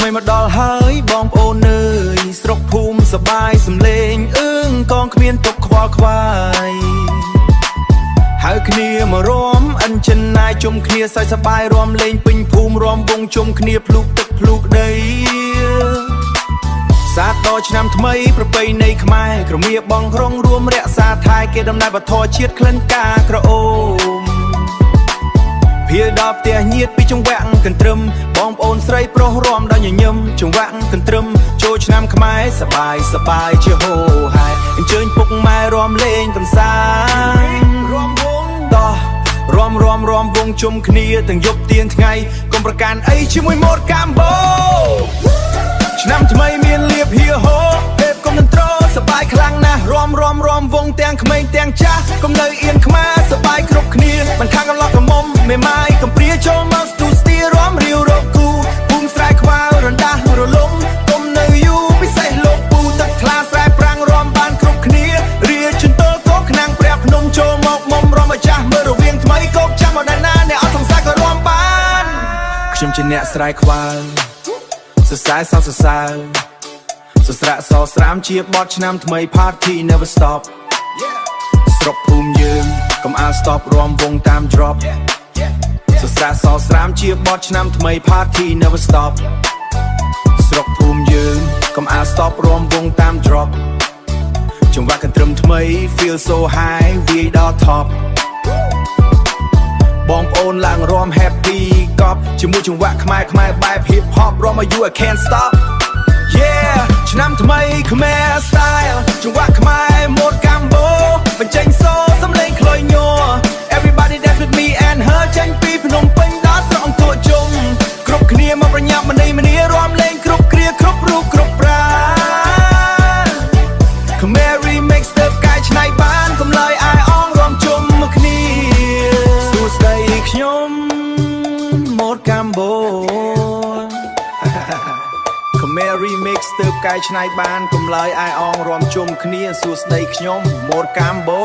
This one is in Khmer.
ថ្មីមកដល់ហើយបងប្អូនអើយស្រុកភូមិសបាយសំឡេងកងគ្មានទុកខ្វល់ខ្វាយហៅគ្នាមករួមអិនចិនណាយជុំគ្នាសើចសប្បាយរួមលេងពេញភូមិរួមវងជុំគ្នាភ្លុកទឹកភ្លុកដីសាទរឆ្នាំថ្មីប្រពៃណីខ្មែរក្រមៀបងក្រុងរួមរក្សាថែគេដំណើរវធជាតិក្លិនការក្រអូមភៀដល់ផ្ទះញាតពីចង្វាក់កន្ទ្រឹមបងប្អូនស្រីប្រុសរួមដល់ញញឹមចង្វាក់កន្ទ្រឹមចូលឆ្នាំខ្មែរសបាយសបាយជាហូហែអញ្ជើញពុកម៉ែរួមលេងកំសាន្តរួមវងដោះរួមវងជុំគ្នាទាំងយប់ទៀងថ្ងៃកុំប្រកាន់អីជាមួយម៉ូតកម្បូឆ្នាំថ្មីមានលៀបហៀហូពេលកុំតន្ត្រសបាយខ្លាំងណាស់រួមវងទាំងក្មេងទាំងចាស់កុំនៅអៀនខ្មែរសបាយគ្រប់គ្នាមិនខាងកន្លក់កមុំមេម៉ាយកំព្រាចូលមកស្ទូស្ទីរួមរាវរកគូភូមិស្រែខ្វៅរណ្ដាស់រលំកុំនៅយូរពិសេសលោកពូទឹកថ្លាស្រែប្រាំងរួមបានគ្រប់គ្នារាជន្ទល់កោខ្នាងព្រះភ្នំចូលមកមុំរំអាចាស់មើលរវាងថ្មីកោកចាំមកណាអ្នកអត់សង្ស័យក៏រួមបានខ្ញុំជាអ្នកស្រែខ្វៅសរសើរសរសើរសស្រាក់សស្រាមជាបទឆ្នាំថ្មី Party never stop ស្រុកភូមិយើងកុំអាល stop រួមវងតាម drop សស្រាក់សស្រាមជាបទឆ្នាំថ្មី Party never stop ស្រុកភូមិយើងកុំអាល stop រួមវងតាម drop ចង្វាក់កន្ទ្រឹមថ្មី feel so high វាយដល់ top បងប្អូនឡើងរួម happy កប់ជាមួយចង្វាក់ខ្មែរបែប hip hop រួមមក you I can't stop yeah ឆ្នាំថ្មីខ្មែរ style ចង្វាក់ខ្មែរម៉ូតកម្បូបញ្ចេញសូរសំឡេងខ្លុយញ័រ everybody dance with me and her ចេញពីភ្នំពេញដល់ស្រុកអង្គរជុំគ្រប់គ្នាមកប្រញាប់មនីមនីរួមលេងគ្រប់គ្រាគ្រប់រូបគ្រប់ប្រាខ្មែរ remix ទៅកែច្នៃបានកុំឡើយអាយអងរួមជុំមកគ្នាសួស្ដីខ្ញុំម៉ូតកម្បូខ្មែរ remix ទៅកែច្នៃបានកុំឡើយអាយអងរួមជុំគ្នាសួស្ដីខ្ញុំម៉ូតកម្បូ